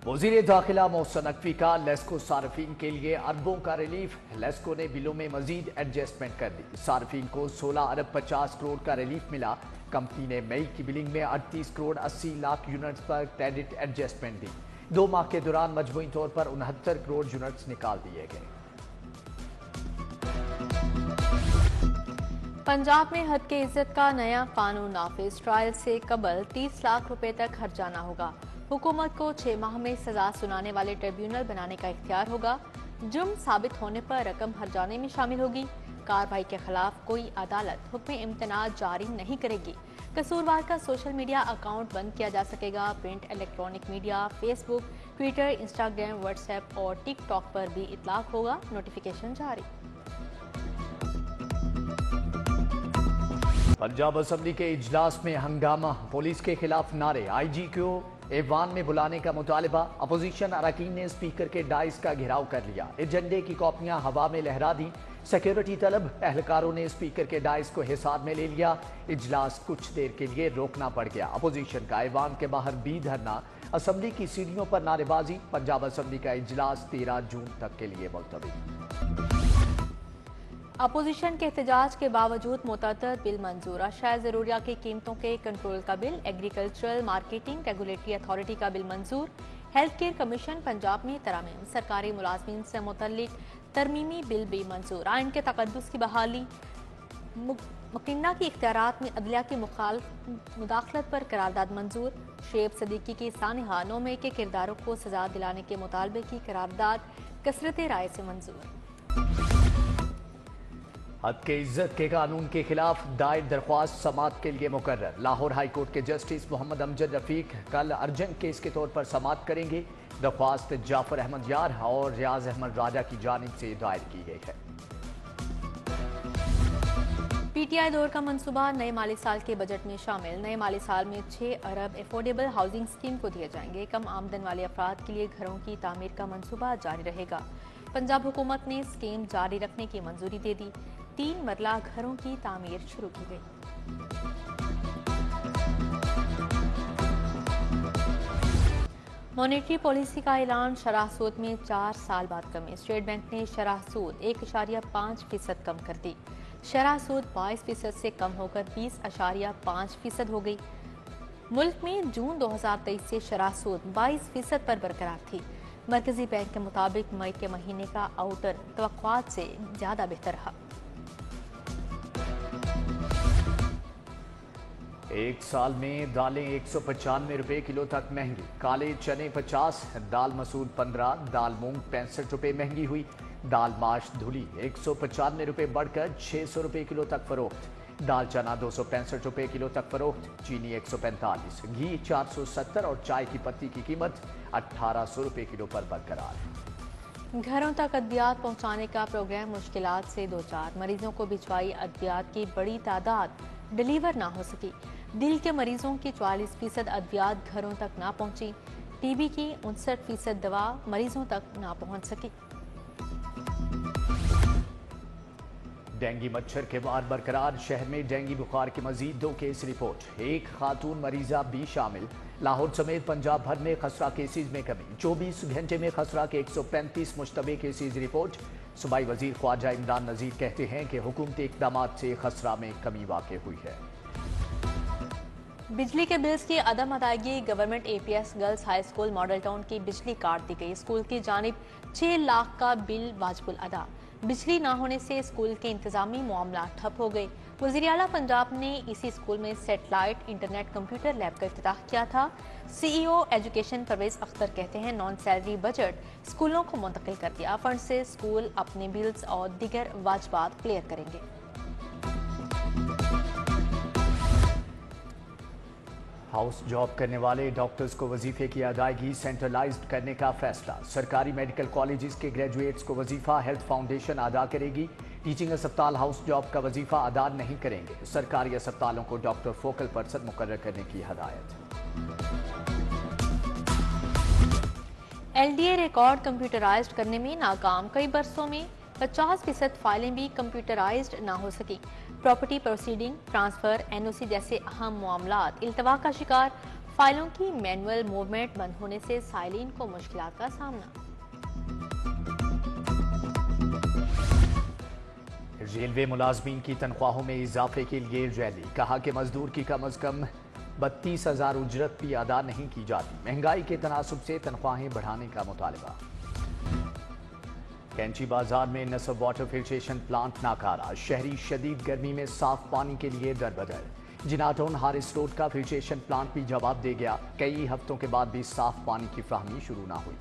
وزیر داخلہ محسن نقوی کا لیسکو صارفین کے لیے اربوں کا ریلیف۔ لیسکو نے بلوں میں مزید ایڈجسٹمنٹ کر دی۔ صارفین کو 16 ارب 50 کروڑ کا ریلیف ملا۔ کمپنی نے مئی کی بلنگ میں 38 کروڑ 80 لاکھ یونٹس پر کریڈٹ ایڈجسٹمنٹ دی۔ 2 ماہ کے دوران مجموعی طور پر 69 کروڑ یونٹس نکال دیے گئے۔ پنجاب میں حد کے عزت کا نیا قانون نافذ۔ ٹرائل سے قبل 30 لاکھ روپے تک ہرجانہ ہوگا۔ حکومت کو 6 ماہ میں سزا سنانے والے ٹریبیونل بنانے کا اختیار ہوگا۔ جرم ثابت ہونے پر رقم ہرجانے میں شامل ہوگی۔ کارروائی کے خلاف کوئی عدالت حکم امتناع جاری نہیں کرے گی۔ قصوروار کا سوشل میڈیا اکاؤنٹ بند کیا جا سکے گا۔ پرنٹ، الیکٹرانک میڈیا، فیس بک، ٹویٹر، انسٹاگرام، واٹس ایپ اور ٹک ٹاک پر بھی اطلاق ہوگا۔ نوٹیفیکیشن جاری۔ پنجاب اسمبلی کے اجلاس میں ہنگامہ، پولیس کے خلاف نعرے، آئی جی کو ایوان میں بلانے کا مطالبہ۔ اپوزیشن اراکین نے اسپیکر کے ڈائز کا گھیراؤ کر لیا۔ ایجنڈے کی کاپیاں ہوا میں لہرا دیں۔ سیکیورٹی طلب، اہلکاروں نے اسپیکر کے ڈائز کو حصار میں لے لیا۔ اجلاس کچھ دیر کے لیے روکنا پڑ گیا۔ اپوزیشن کا ایوان کے باہر بھی دھرنا، اسمبلی کی سیڑھیوں پر نعرے بازی۔ پنجاب اسمبلی کا اجلاس 13 جون تک کے لیے ملتوی۔ اپوزیشن کے احتجاج کے باوجود متعدد بل منظور۔ اشیاء ضروریہ کی قیمتوں کے کنٹرول کا بل، ایگریکلچرل مارکیٹنگ ریگولیٹری اتھارٹی کا بل منظور، ہیلتھ کیئر کمیشن پنجاب میں ترامیم، سرکاری ملازمین سے متعلق ترمیمی بل بھی منظور، آئین کے تقدس کی بحالی، مکنہ کی اختیارات میں عدلیہ کی مداخلت پر قرارداد منظور، شعیب صدیقی کی سانحہ 9 مئی کے کرداروں کو سزا دلانے کے مطالبے کی قرارداد کثرت رائے سے منظور۔ حد کے عزت کے قانون کے خلاف دائر درخواست سماعت کے لیے مقرر۔ لاہور ہائی کورٹ کے جسٹس محمد امجد رفیق کل ارجنٹ کیس کے طور پر سماعت کریں گے۔ درخواست جعفر احمد یار اور ریاض احمد راجہ کی جانب سے دائر کی گئی ہے۔ پی ٹی آئی دور کا منصوبہ نئے مالی سال کے بجٹ میں شامل۔ نئے مالی سال میں 6 ارب افورڈیبل ہاؤسنگ اسکیم کو دیے جائیں گے۔ کم آمدن والے افراد کے لیے گھروں کی تعمیر کا منصوبہ جاری رہے گا۔ پنجاب حکومت نے اسکیم جاری رکھنے کی منظوری دے دی۔ 3 مرلہ گھروں کی تعمیر شروع کی گئی۔ مانیٹری پالیسی کا اعلان، شرح سود میں 4 سال بعد کمی۔ اسٹیٹ بینک نے شرح سود 1.5% کم کر دی۔ شرح سود 22% سے کم ہو کر 20.5% ہو گئی۔ ملک میں جون 2023 سے شرح سود 22% پر برقرار تھی۔ مرکزی بینک کے مطابق مئی کے مہینے کا آؤٹر توقعات سے زیادہ بہتر رہا۔ ایک سال میں دالیں 195 روپے کلو تک مہنگی۔ کالے چنے 50، دال مسور 15، دال مونگ 65 روپے مہنگی ہوئی۔ دال ماش دھلی 195 روپے بڑھ کر 600 روپے کلو تک فروخت۔ دال چنا 265 روپے کلو تک فروخت۔ چینی 145، گھی 470 اور چائے کی پتی کی قیمت 1800 روپے کلو پر برقرار۔ گھروں تک ادویات پہنچانے کا پروگرام مشکلات سے دوچار۔ مریضوں کو بھجوائی ادویات کی بڑی تعداد ڈیلیور نہ ہو سکی۔ دل کے مریضوں کی 44% ادویات گھروں تک نہ پہنچی۔ ٹی بی کی 59% دوا مریضوں تک نہ پہنچ سکی۔ ڈینگی مچھر کے وار برقرار۔ شہر میں ڈینگی بخار کے مزید 2 کیس رپورٹ۔ 1 خاتون مریضہ بھی شامل۔ لاہور سمیت پنجاب بھر میں خسرہ کیسز میں کمی۔ 24 گھنٹے میں خسرہ کے 135 مشتبہ کیسز رپورٹ۔ صوبائی وزیر خواجہ عمران نذیر کہتے ہیں کہ حکومتی اقدامات سے خسرہ میں کمی واقع ہوئی ہے۔ بجلی کے بلز کی عدم ادائیگی، government A P S girls high school Model Town کی بجلی کاٹ دی گئی۔ اسکول کی جانب 6 لاکھ کا بل واجب الادا۔ بجلی نہ ہونے سے اسکول کے انتظامی معاملات ٹھپ ہو گئے۔ وزیر اعلیٰ پنجاب نے اسی اسکول میں سیٹلائٹ انٹرنیٹ کمپیوٹر لیب کا افتتاح کیا تھا۔ سی ای او ایجوکیشن پرویز اختر کہتے ہیں نان سیلری بجٹ اسکولوں کو منتقل کر دیا۔ فنڈ سے اسکول اپنے بلز اور دیگر واجبات کلیئر کریں گے۔ ہاؤس جاب کرنے والے ڈاکٹرز کو وظیفے کی ادائیگی سینٹرلائزڈ کرنے کا فیصلہ۔ سرکاری میڈیکل کالجز کے گریجویٹس کو وظیفہ ہیلتھ فاؤنڈیشن ادا کرے گی۔ ٹیچنگ اسپتال ہاؤس جاب کا وظیفہ ادا نہیں کریں گے۔ سرکاری اسپتالوں کو ڈاکٹر فوکل پرسن مقرر کرنے کی ہدایت۔ L D A record computerized کرنے میں ناکام۔ کئی برسوں میں 50% فائلیں بھی کمپیوٹرائزڈ نہ ہو سکی۔ پراپرٹی پروسیڈنگ، ٹرانسفر، این او سی جیسے اہم معاملات التوا کا شکار۔ फाइलों की मैनुअल मूवमेंट बंद होने से साइलिन को मुश्किलात का सामना। रेलवे मुलाजमीन की तनख्वाहों में इजाफे के लिए रैली, कहा कि मजदूर की कम अज कम 32,000 उजरत भी अदा नहीं की जाती। महंगाई के तनासुब से तनख्वाहें बढ़ाने का मुतालबा। कैंची बाजार में नसब वाटर फिल्ट्रेशन प्लांट नाकारा, शहरी शदीद गर्मी में साफ पानी के लिए दरबदर। जिनाटोन हारिस रोड का फिल्ट्रेशन प्लांट भी जवाब दे गया, कई हफ्तों के बाद भी साफ पानी की फ्राहमी शुरू ना हुई।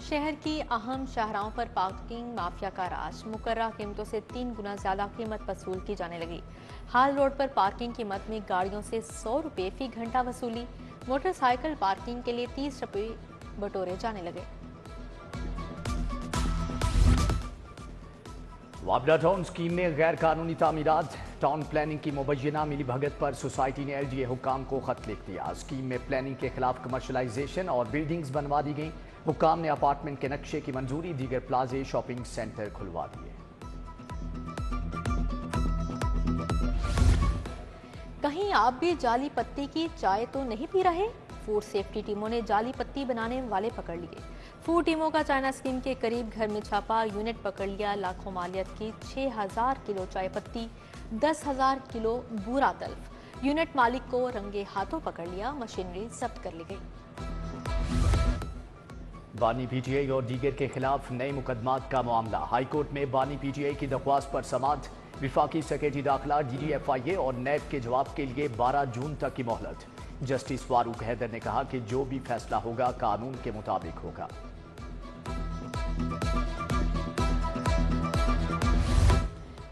शहर की अहम शाहराहों पर पार्किंग माफिया का राज, मुकर्रर कीमतों से 3 गुना ज्यादा कीमत वसूल की जाने लगी। हाल रोड पर पार्किंग की मद में गाड़ियों से 100 रुपये फी घंटा वसूली, मोटरसाइकिल पार्किंग के लिए 30 रुपये बटोरे जाने लगे। वाबला टाउन स्कीम में गैर कानूनी तामीरात, टाउन प्लानिंग की मुबैना मिली भगत पर सोसाइटी ने LDA हुक्काम को खत लिख दिया। स्कीम में प्लानिंग के खिलाफ कमर्शलाइजेशन और बिल्डिंग्स बनवा दी गई। हुक्काम ने अपार्टमेंट के नक्शे की मंजूरी, दीगर प्लाजे शॉपिंग सेंटर खुलवा दिए। कहीं आप भी जाली पत्ती की चाय तो नहीं पी रहे? फूड सेफ्टी टीमों ने जाली पत्ती बनाने वाले पकड़ लिए। फूड टीमों का चाइना स्कीम के करीब घर में छापा, यूनिट पकड़ लिया। लाखों मालियत की 6,000 किलो चाय पत्ती, 10,000 किलो बूरा तल्फ। यूनिट मालिक को रंगे हाथों पकड़ लिया, मशीनरी जब्त कर ली गई। बानी PTI और दीगर के खिलाफ नए मुकदमात का मामला। हाई कोर्ट में बानी PTI की दरख्वास्त पर समाअत, विफाकी सेक्रेटरी दाखिला, DDFIA और NAB के जवाब के लिए 12 जून तक की मोहलत। जस्टिस फारूक हैदर ने कहा कि जो भी फैसला होगा कानून के मुताबिक होगा।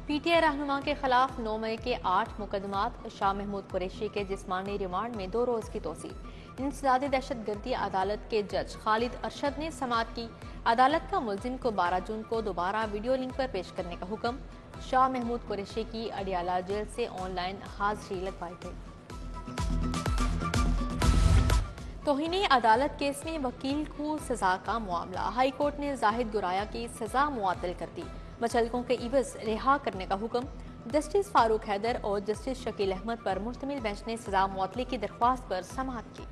PTI रहनुमा के खिलाफ 9 मई के 8 मुकदमात। शाह महमूद कुरैशी के जिस्मानी रिमांड में 2 रोज की तोसी। इंसदादी दहशतगर्दी अदालत के जज खालिद अरशद ने समाअत की। अदालत का मुलजिम को 12 जून को दोबारा वीडियो लिंक पर पेश करने का हुक्म। शाह महमूद कुरैशी की अडियाला जेल से ऑनलाइन हाजिरी लगवाई गई। तौहीने अदालत केस में वकील को सजा का मामला। हाई कोर्ट ने जाहिद गुराया की सजा मुअत्तल कर दी। मचलकों के इवज रिहा करने का हुक्म। जस्टिस फारूक हैदर और जस्टिस शकील अहमद पर मुश्तमिल बेंच ने सजा मुअत्तली की दरख्वास्त पर समाअत की।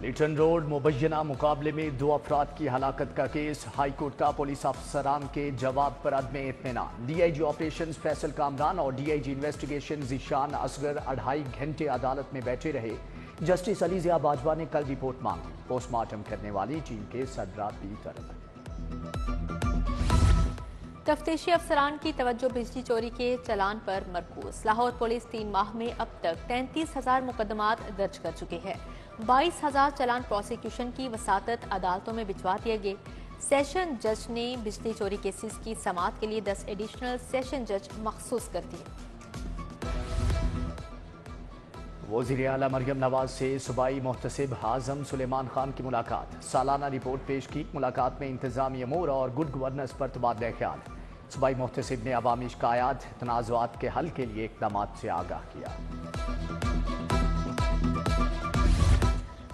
लिटन रोड मुबैना मुकाबले में 2 अफराद की हलाकत का केस। हाई कोर्ट का पुलिस अफसरान के जवाब पर अदम इत्मीनान। DIG ऑपरेशंस फैसल कामरान और DIG इन्वेस्टिगेशन ज़ीशान असगर 2.5 घंटे अदालत में बैठे रहे। जस्टिस अली ज़िया बाजवा ने कल रिपोर्ट मांगी। पोस्टमार्टम करने वाली टीम के सदरात भी तलब। तफ्तीशी अफसरान की तवज्जो बिजली चोरी के चलान पर मरकूज। लाहौर पुलिस 3 माह में अब तक 33,000 मुकदमात दर्ज कर चुके हैं। 22,000 चलान प्रोसिक्यूशन की वसातत अदालतों में भिजवा दिए गए। सेशन जज ने बिजली चोरी केसेस की समाअत के लिए 10 एडिशनल सेशन जज मखसूस कर दिए। वज़ीर आला मरियम नवाज से सूबाई मुहतसिब आज़म सुलेमान खान की मुलाकात। सालाना रिपोर्ट पेश की। मुलाकात में इंतजामी अमूर और गुड गवर्नेंस पर तबादला ख्याल। सूबाई मुहतसिब ने अवामी शिकायत, तनाज़ुआत के हल के लिए इक़दामात से आगाह किया।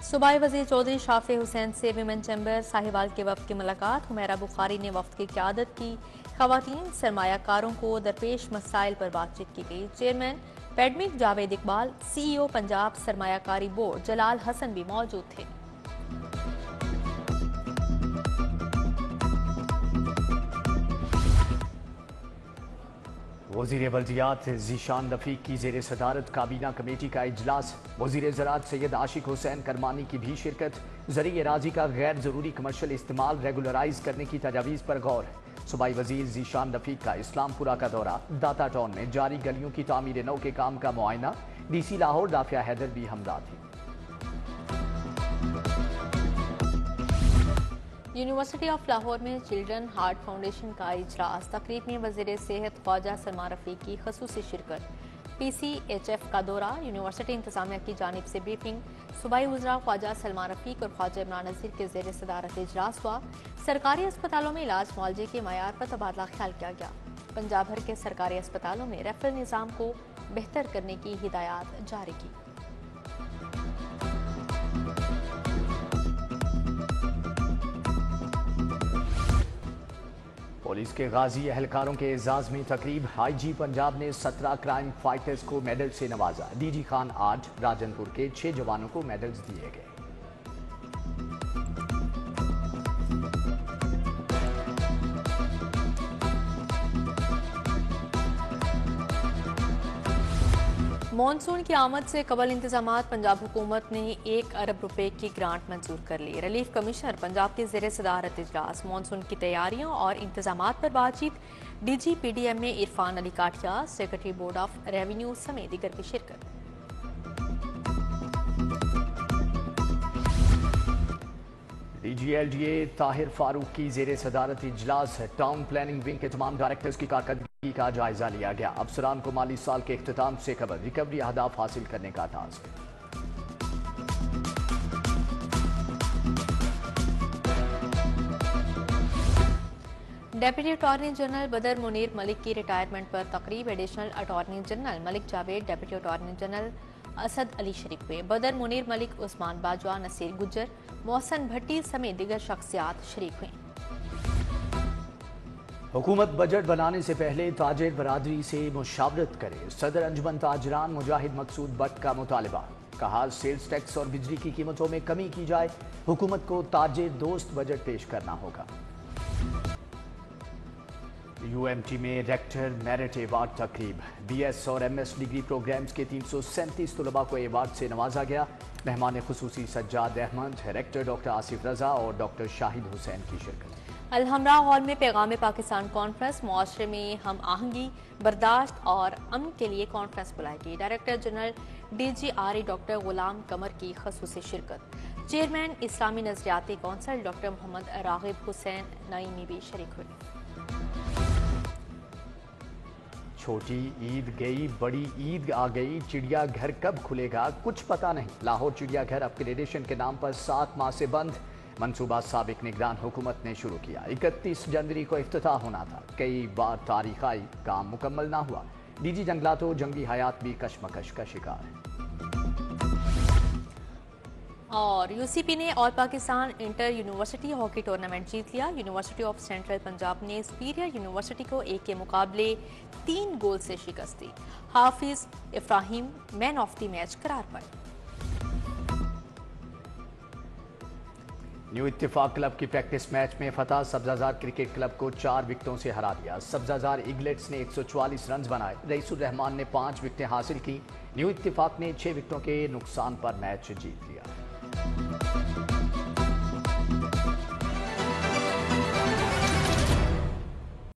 सूबाई वज़ीर चौधरी शाफी हुसैन से विमेन चैम्बर साहिवाल के वफ़द की मुलाकात। हुमैरा बुखारी ने वफ़द की क़यादत की। ख़वातीन सरमायाकारों को दरपेश मसाइल पर बातचीत की गई। चेयरमैन पैडमिक जावेद इकबाल, CEO पंजाब सरमायाकारी बोर्ड जलाल हसन भी मौजूद थे। वज़ीर बल्दियात ज़ीशान रफ़ीक की ज़ेर सदारत काबीना कमेटी का इजलास। वज़ीर ज़राअत सैयद आशिक हुसैन करमानी की भी शिरकत। ज़रिए राजी का गैर ज़रूरी कमर्शल इस्तेमाल रेगुलराइज करने की तजावीज़ पर गौर। सूबाई वज़ीर ज़ीशान रफ़ीक का इस्लामपुरा का दौरा। दाता टाउन में जारी गलियों की तामीर नौ के काम का मुआयना। DC लाहौर दाफिया हैदर भी हमदर्द थी। यूनिवर्सिटी ऑफ लाहौर में चिल्ड्रन हार्ट फाउंडेशन का इजलास। तकरीब में वज़ीर सेहत ख्वाजा सलमान रफ़ीक की ख़ुसूसी शिरकत। PCHF का दौरा। यूनिवर्सिटी इंतजामिया की जानिब से ब्रीफिंग। सूबाई वज़रा ख्वाजा सलमान रफ़ीक और ख्वाजा इमरान नज़ीर के ज़ेर सदारत इजलास हुआ। सरकारी अस्पतालों में इलाज मुआवजे के मयार पर तबादला ख्याल किया गया। पंजाब भर के सरकारी अस्पतालों में रेफरल निज़ाम को बेहतर करने की हिदायत जारी की। पुलिस के गाजी एहलकारों के एजाज में तकरीब। आईजी पंजाब ने 17 क्राइम फाइटर्स को मेडल से नवाजा। डीजी खान 8, राजनपुर के 6 जवानों को मेडल्स दिए गए। मॉनसून की आमद से कबल इंतजामात पंजाब हुकूमत ने 1 अरब रुपए की ग्रांट मंजूर कर ली। रिलीफ कमिश्नर पंजाब के ज़ेर सदारत इजलास मॉनसून की तैयारियों और इंतजामात पर बातचीत। डीजी पीडीएम में इरफान अली काठिया, सेक्रेटरी बोर्ड ऑफ रेवेन्यू समेत दीगर की शिरकत। डीजीएलडीए ताहिर फारूक की ज़ेर सदारत इजलास टाउन प्लानिंग विंग के तमाम डायरेक्टर्स की कारकर्दगी का जायजा लिया गया। अफसरान को माली साल के इख्तिताम से कबल रिकवरी अहदाफ हासिल करने का टास्क। डेप्यूटी अटॉर्नी जनरल बदर मुनीर मलिक की रिटायरमेंट पर तकरीब। Additional attorney general Malik Javed, deputy attorney general Asad Ali शरीक हुए। बदर मुनीर मलिक, उस्मान बाजवा, नसीर गुज्जर, मोहसन भट्टी समेत दीगर शख्सियात शरीक हुए। हुकूमत बजट बनाने से पहले ताजिर बरादरी से मुशावरत करे। सदर अंजुमन ताजरान मुजाहिद मकसूद बट का मुतालबा। कहा, सेल्स टैक्स और बिजली की कीमतों में कमी की जाए। हुकूमत को ताजिर दोस्त बजट पेश करना होगा। यूएमटी में रेक्टर मेरिट अवार्ड तकरीब। बीएस और एमएस डिग्री प्रोग्राम्स के 337 तलबा को अवार्ड से नवाजा गया। मेहमान खुसूसी सज्जाद अहमद, रेक्टर डॉक्टर आसिफ रजा और डॉक्टर शाहिद हुसैन की शिरकत। अलहमरा हॉल में पैगाम पाकिस्तान कॉन्फ्रेंस। मुआशरे में हम आहंगी, बर्दाश्त और अमन के लिए कॉन्फ्रेंस बुलाएगी। Director general DGRE doctor Ghulam Qamar की खसूसी शिरकत। Chairman Islami Nazriyati council doctor Muhammad Raghib Hussain Naeemi भी शरीक हुए। छोटी ईद गई, बड़ी ईद आ गई। चिड़ियाघर कब खुलेगा कुछ पता नहीं। लाहौर चिड़ियाघर अपग्रेडेशन के नाम पर 7 माह से बंद। मंसूबा साबिक निगरान हुकूमत ने शुरू किया। 31 जनवरी को इफ्तिताह होना था। कई बार तारीख आई, काम मुकम्मल ना हुआ। डीजी जंगलातो जंगली हयात भी कशमकश का शिकार है। और यूसीपी ने all Pakistan inter university hockey tournament जीत लिया। यूनिवर्सिटी ऑफ सेंट्रल पंजाब ने सुपीरियर यूनिवर्सिटी को 1 के मुकाबले 3 गोल से शिकस्त दी। Hafiz Ibrahim man of the match करार पाए। न्यू इत्तेफाक क्लब की प्रैक्टिस मैच में फतह। सब्जाजार क्रिकेट क्लब को 4 विकेटों से हरा दिया। सब्जाजार ईगलेट्स ने 144 रन बनाए। रईसुर रहमान ने 5 विकेटें हासिल की। न्यू इत्तेफाक ने 6 विकेटों के नुकसान पर मैच जीत लिया।